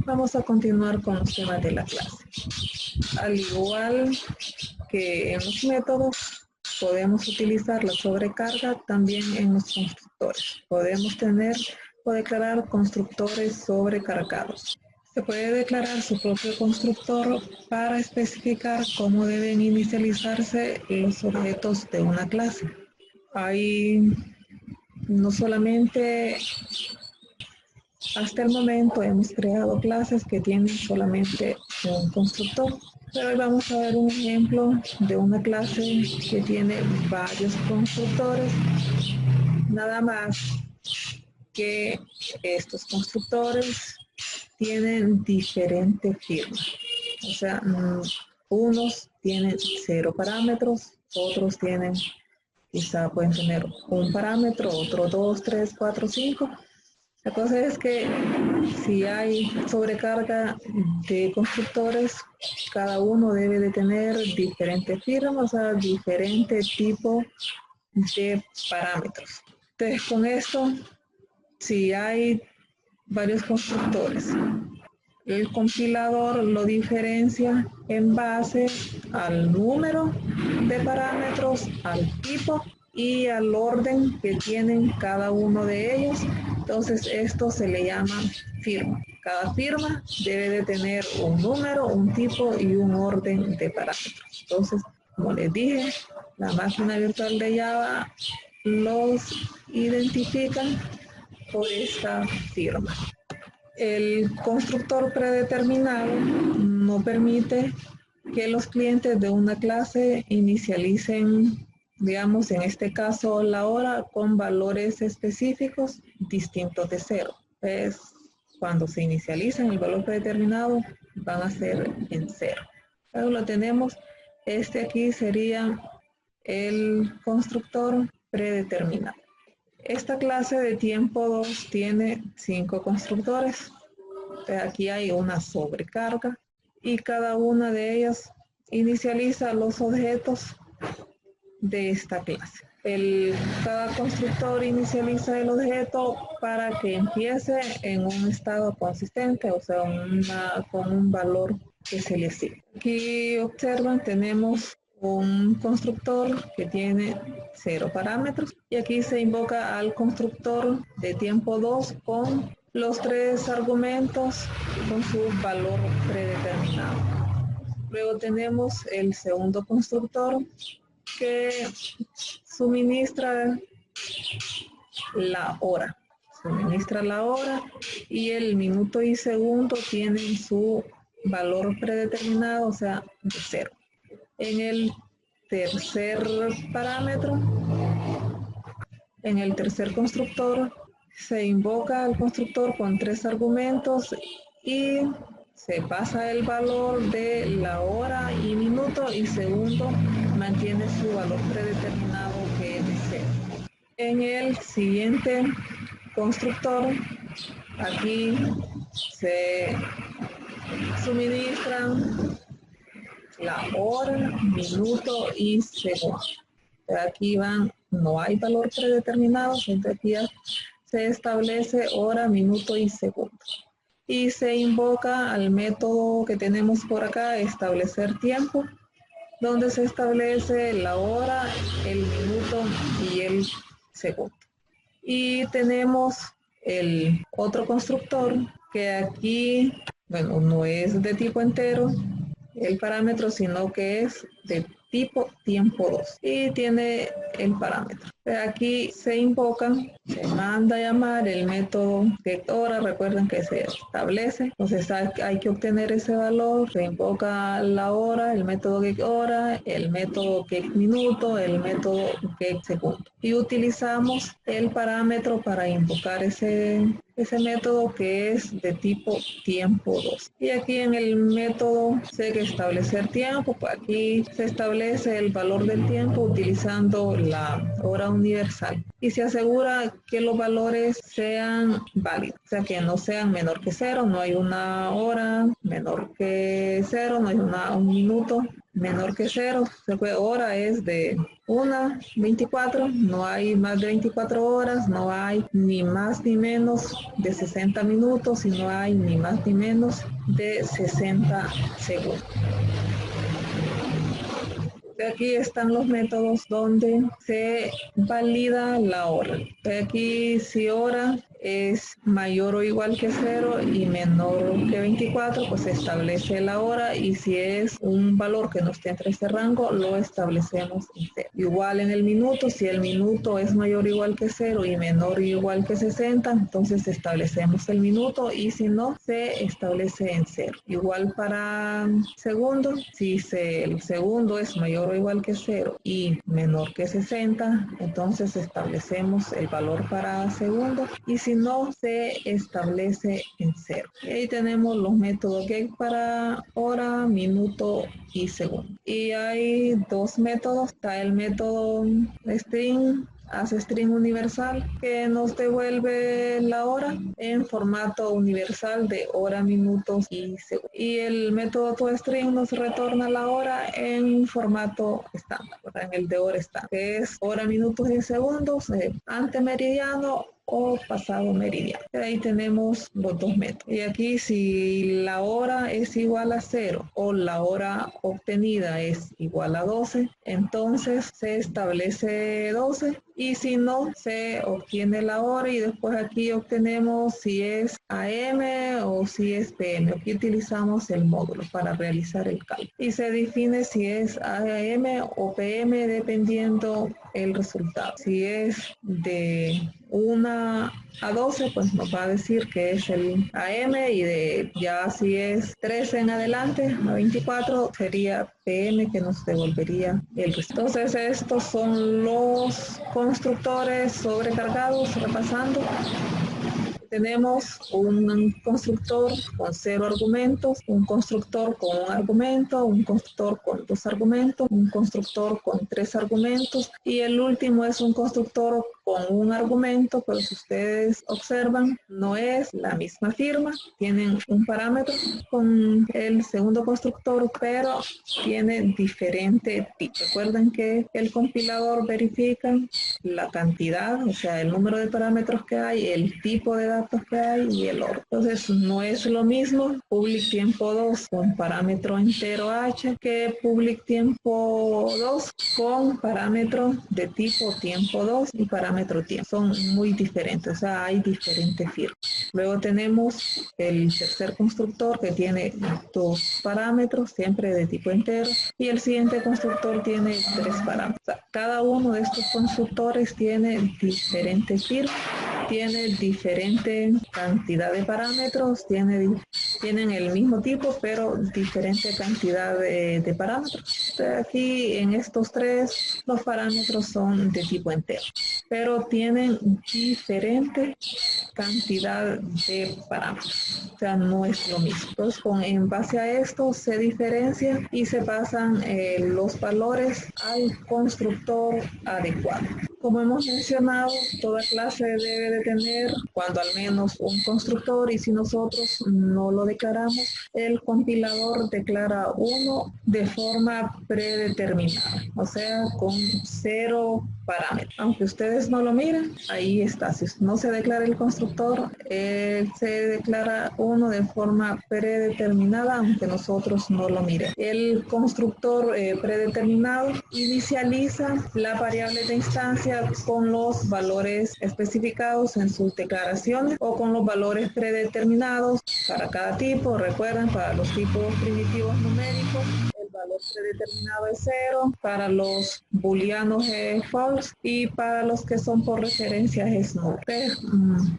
Vamos a continuar con los temas de la clase. Al igual que en los métodos, podemos utilizar la sobrecarga también en los constructores. Podemos tener o declarar constructores sobrecargados. Se puede declarar su propio constructor para especificar cómo deben inicializarse los objetos de una clase. Hay no solamente, hasta el momento hemos creado clases que tienen solamente un constructor, pero hoy vamos a ver un ejemplo de una clase que tiene varios constructores, nada más que estos constructores tienen diferente firma. O sea, unos tienen 0 parámetros, otros tienen, quizá pueden tener un parámetro, otro 2, 3, 4, 5. La cosa es que si hay sobrecarga de constructores, cada uno debe de tener diferentes firmas, o sea, diferente tipo de parámetros. Entonces, con esto, si hay varios constructores, el compilador lo diferencia en base al número de parámetros, al tipo y al orden que tienen cada uno de ellos. Entonces esto se le llama firma. Cada firma debe de tener un número, un tipo y un orden de parámetros. Entonces, como les dije, la máquina virtual de Java los identifica por esta firma. El constructor predeterminado no permite que los clientes de una clase inicialicen, digamos, en este caso, la hora con valores específicos distintos de 0. Entonces, cuando se inicializan el valor predeterminado, van a ser en 0. Luego lo tenemos, este aquí sería el constructor predeterminado. Esta clase de tiempo 2 tiene 5 constructores. Aquí hay una sobrecarga y cada una de ellas inicializa los objetos de esta clase. Cada constructor inicializa el objeto para que empiece en un estado consistente, o sea, con un valor que se le asigne. Aquí observan, tenemos un constructor que tiene 0 parámetros y aquí se invoca al constructor de tiempo 2 con los 3 argumentos con su valor predeterminado. Luego tenemos el segundo constructor que suministra la hora. Suministra la hora y el minuto y segundo tienen su valor predeterminado, o sea, de 0. En el tercer parámetro, en el tercer constructor, se invoca al constructor con 3 argumentos y se pasa el valor de la hora y minuto y segundo mantiene su valor predeterminado que es de 0. En el siguiente constructor, aquí se suministran la hora, minuto y segundo. Aquí no hay valor predeterminado, entonces aquí ya se establece hora, minuto y segundo. Y se invoca al método que tenemos por acá, establecer tiempo, donde se establece la hora, el minuto y el segundo. Y tenemos el otro constructor que aquí, bueno, no es de tipo entero el parámetro, sino que es de tipo tiempo 2 y tiene el parámetro. Aquí se invoca, se manda a llamar el método getHora, recuerden que se establece, entonces hay que obtener ese valor, se invoca la hora, el método getHora, el método getMinuto, el método getSegundo y utilizamos el parámetro para invocar ese método que es de tipo tiempo 2. Y aquí en el método se que establecer tiempo, pues aquí se establece el valor del tiempo utilizando la hora universal y se asegura que los valores sean válidos, o sea que no sean menor que 0, no hay una hora menor que 0, no hay un minuto menor que 0, hora es de una 24, no hay más de 24 horas, no hay ni más ni menos de 60 minutos y no hay ni más ni menos de 60 segundos. Aquí están los métodos donde se valida la hora. Aquí si hora es mayor o igual que 0 y menor que 24, pues se establece la hora, y si es un valor que no esté entre ese rango, lo establecemos en 0. Igual en el minuto, si el minuto es mayor o igual que 0 y menor o igual que 60, entonces establecemos el minuto, y si no, se establece en 0. Igual para segundo, si el segundo es mayor o igual que 0 y menor que 60, entonces establecemos el valor para segundo, y si no, se establece en 0. Y ahí tenemos los métodos get para hora, minuto y segundo. Y hay dos métodos. Está el método string, hace string universal, que nos devuelve la hora en formato universal de hora, minutos y segundos. Y el método toString nos retorna la hora en formato estándar, en el de hora estándar, que es hora, minutos y segundos, antemeridiano o pasado meridiano. Ahí tenemos los dos métodos. Y aquí si la hora es igual a 0 o la hora obtenida es igual a 12, entonces se establece 12, y si no, se obtiene la hora, y después aquí obtenemos si es AM o si es PM. Aquí utilizamos el módulo para realizar el cálculo, y se define si es AM o PM dependiendo el resultado. Si es de 1 a 12, pues nos va a decir que es el AM, y ya si es 13 en adelante, a 24, sería PM, que nos devolvería el resto. Entonces estos son los constructores sobrecargados. Repasando, tenemos un constructor con 0 argumentos, un constructor con un argumento, un constructor con 2 argumentos, un constructor con 3 argumentos, y el último es un constructor con un argumento, pero si ustedes observan, no es la misma firma. Tienen un parámetro con el segundo constructor, pero tiene diferente tipo. Recuerden que el compilador verifica la cantidad, o sea, el número de parámetros que hay, el tipo de datos que hay y el orden. Entonces, no es lo mismo public tiempo 2 con parámetro entero h que public tiempo 2 con parámetro de tipo tiempo 2 y parámetro tiempo. Son muy diferentes, o sea, hay diferentes firmas. Luego tenemos el tercer constructor, que tiene 2 parámetros, siempre de tipo entero, y el siguiente constructor tiene 3 parámetros. O sea, cada uno de estos constructores tiene diferentes firmas, tiene diferente cantidad de parámetros, tienen el mismo tipo, pero diferente cantidad de parámetros. Aquí en estos tres, los parámetros son de tipo entero, pero tienen diferente cantidad de parámetros. O sea, no es lo mismo. Entonces, en base a esto se diferencia y se pasan los valores al constructor adecuado. Como hemos mencionado, toda clase debe de tener cuando al menos un constructor, y si nosotros no lo declaramos, el compilador declara uno de forma predeterminada, o sea, con 0 parámetros. Aunque ustedes no lo miren, ahí está. Si no se declara el constructor, se declara uno de forma predeterminada, aunque nosotros no lo miren. El constructor predeterminado inicializa la variable de instancia con los valores especificados en sus declaraciones o con los valores predeterminados para cada tipo. Recuerden, para los tipos primitivos numéricos, el valor predeterminado es 0, para los booleanos es false, y para los que son por referencias es null.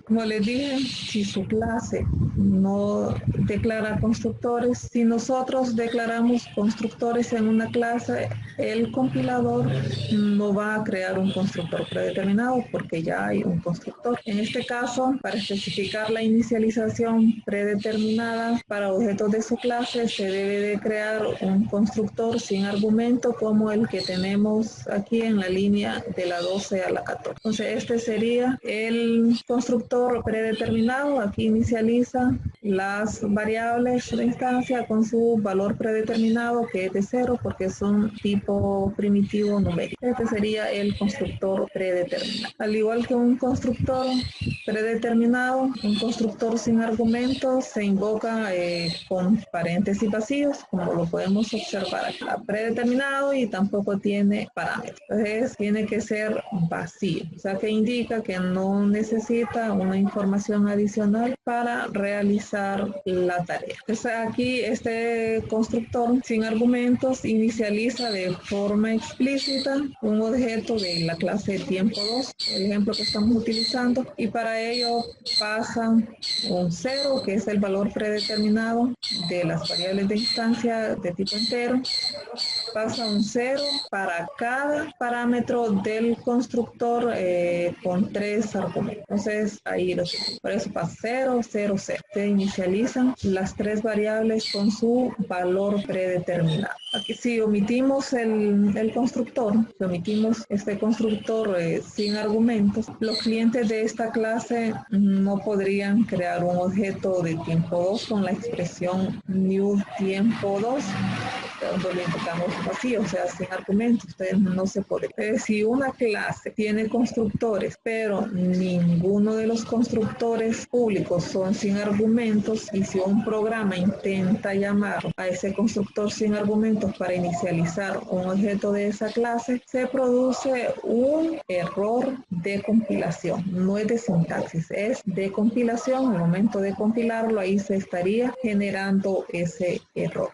Como les dije, si su clase no declara constructores, si nosotros declaramos constructores en una clase, el compilador no va a crear un constructor predeterminado porque ya hay un constructor. En este caso, para especificar la inicialización predeterminada para objetos de su clase, se debe de crear un constructor sin argumento, como el que tenemos aquí en la línea de la 12 a la 14. Entonces, este sería el constructor predeterminado. Aquí inicializa las variables de instancia con su valor predeterminado, que es de 0 porque son tipo primitivo numérico. Este sería el constructor predeterminado. Al igual que un constructor predeterminado, un constructor sin argumentos se invoca con paréntesis vacíos, como lo podemos observar aquí. Está predeterminado y tampoco tiene parámetros. Entonces tiene que ser vacío, o sea que indica que no necesita una información adicional para realizar la tarea. Entonces aquí este constructor sin argumentos inicializa de forma explícita un objeto de la clase tiempo 2, el ejemplo que estamos utilizando, y para ello pasa un 0, que es el valor predeterminado de las variables de instancia de tipo entero, pasa un 0 para cada parámetro del constructor con 3 argumentos. Entonces ahí por eso pasa 0, 0, 0. Se inicializan las 3 variables con su valor predeterminado. Aquí si omitimos el constructor, si omitimos este constructor sin argumentos, los clientes de esta clase no podrían crear un objeto de tiempo 2 con la expresión new tiempo 2. Cuando lo invocamos vacío, o sea, sin argumentos, ustedes no se puede. Si una clase tiene constructores, pero ninguno de los constructores públicos son sin argumentos, y si un programa intenta llamar a ese constructor sin argumentos para inicializar un objeto de esa clase, se produce un error de compilación. No es de sintaxis, es de compilación. Al momento de compilarlo, ahí se estaría generando ese error.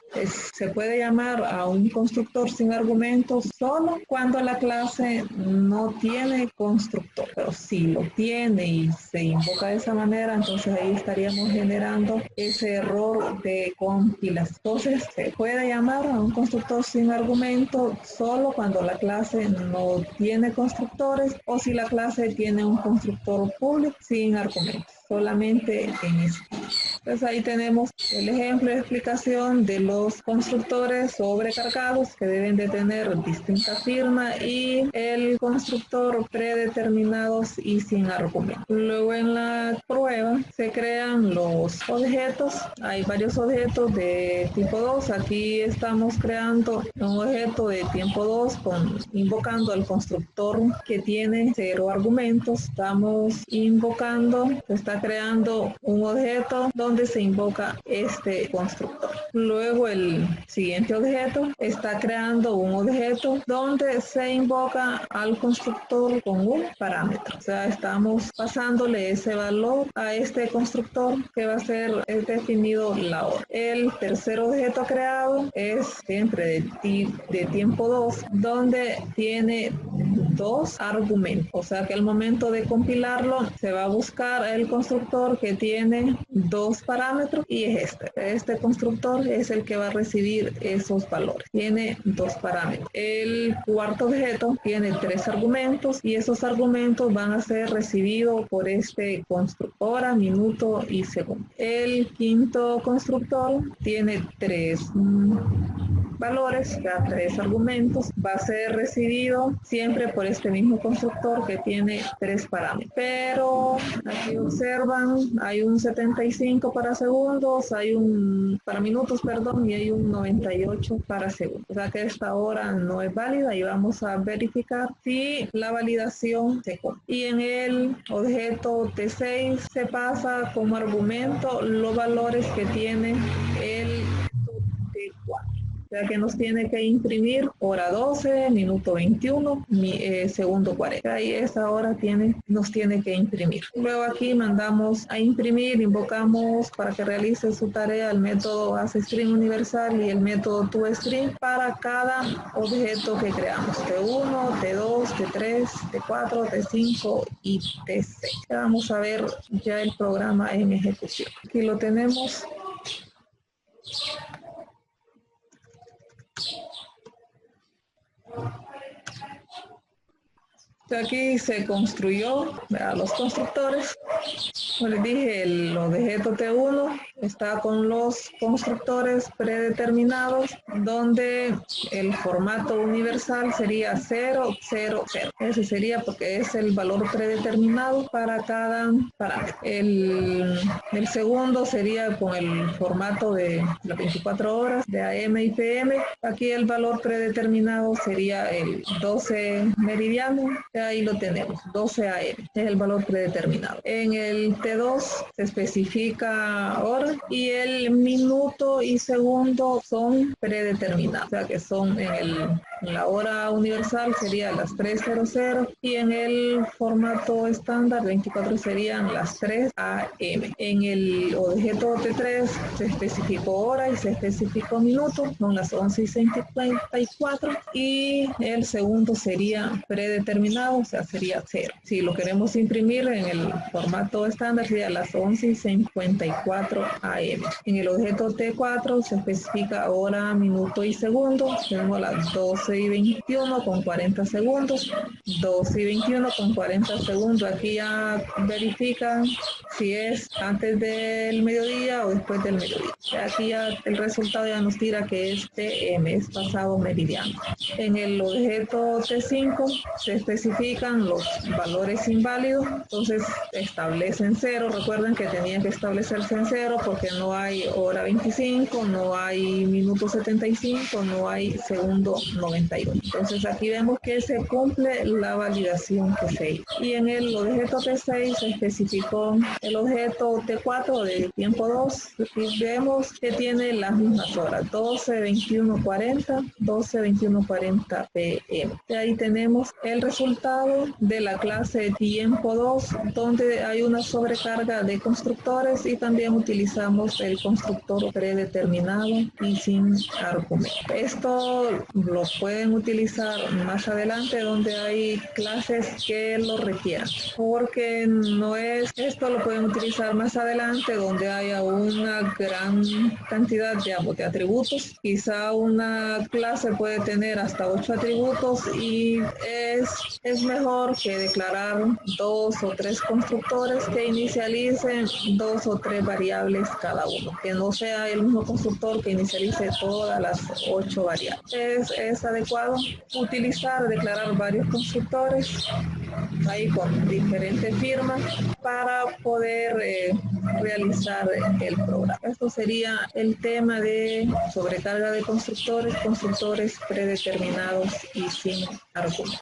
Se puede llamar a un constructor sin argumentos solo cuando la clase no tiene constructor, pero si lo tiene y se invoca de esa manera, entonces ahí estaríamos generando ese error de compilación. Entonces se puede llamar a un constructor sin argumento solo cuando la clase no tiene constructores, o si la clase tiene un constructor público sin argumentos. Solamente en eso. Entonces ahí tenemos el ejemplo de explicación de los constructores sobrecargados que deben de tener distinta firma, y el constructor predeterminados y sin argumento. Luego en la prueba se crean los objetos. Hay varios objetos de tipo 2. Aquí estamos creando un objeto de tiempo 2 invocando al constructor que tiene 0 argumentos. Estamos invocando, está creando un objeto donde se invoca este constructor. Luego el siguiente objeto está creando un objeto donde se invoca al constructor con un parámetro. O sea, estamos pasándole ese valor a este constructor que va a ser definido la hora. El tercer objeto creado es siempre de tiempo 2, donde tiene 2 argumentos. O sea que al momento de compilarlo se va a buscar el constructor que tiene 2 parámetros, y es este constructor es el que va a recibir esos valores. Tiene 2 parámetros. El cuarto objeto tiene 3 argumentos, y esos argumentos van a ser recibidos por este constructor, hora, minuto y segundo. El quinto constructor tiene 3 valores, ya 3 argumentos, va a ser recibido siempre por este mismo constructor que tiene 3 parámetros. Pero aquí observan, hay un 75 para segundos, hay un para minutos, perdón, y hay un 98 para segundos. O sea que esta hora no es válida, y vamos a verificar si la validación se cumple. Y en el objeto T6 se pasa como argumento los valores que tiene el T4. O sea que nos tiene que imprimir hora 12, minuto 21, segundo 40. Y esa hora nos tiene que imprimir. Luego aquí mandamos a imprimir, invocamos para que realice su tarea el método AseString universal y el método toString para cada objeto que creamos. T1, T2, T3, T4, T5 y T6. Vamos a ver ya el programa en ejecución. Aquí lo tenemos. Aquí se construyó los constructores. Como les dije, el objeto T1 está con los constructores predeterminados, donde el formato universal sería 0, 0, 0. Ese sería porque es el valor predeterminado para cada parámetro. El segundo sería con el formato de las 24 horas de AM y PM. Aquí el valor predeterminado sería el 12 meridiano. Ahí lo tenemos, 12 AM. Es el valor predeterminado. En el T2 se especifica hora y el minuto y segundo son predeterminados. O sea que son en la hora universal sería las 3:00 y en el formato estándar 24 serían las 3 AM. En el objeto T3 se especificó hora y se especificó minuto, son las 11:54 y el segundo sería predeterminado, o sea, sería 0. Si lo queremos imprimir en el formato estándar sería las 11:54 AM. En el objeto T4 se especifica hora, minuto y segundo. Tenemos las 12:21 con 40 segundos, 12:21 con 40 segundos. Aquí ya verifican si es antes del mediodía o después del mediodía. Aquí ya el resultado ya nos tira que es PM, es pasado meridiano. En el objeto T5 se especifican los valores inválidos, entonces establecen 0. Recuerden que tenían que establecerse en 0 porque no hay hora 25, no hay minuto 75, no hay segundo 91. Entonces aquí vemos que se cumple la validación que se hizo. Y en el objeto T6 se especificó el objeto T4 de tiempo 2 y vemos que tiene las mismas horas, 12:21:40, 12:21:40 PM. De ahí tenemos el resultado de la clase tiempo 2, donde hay una sobrecarga de constructores y también utilizamos el constructor predeterminado y sin argumento. Esto lo pueden utilizar más adelante donde hay clases que lo requieran, porque no es, esto lo pueden utilizar más adelante donde haya una gran cantidad de atributos. Quizá una clase puede tener hasta 8 atributos y es mejor que declarar 2 o 3 constructores que inicialicen 2 o 3 variables cada uno, que no sea el mismo constructor que inicialice todas las 8 variables. Es adecuado declarar varios constructores ahí con diferentes firmas para poder realizar el programa. Esto sería el tema de sobrecarga de constructores predeterminados y sin argumento.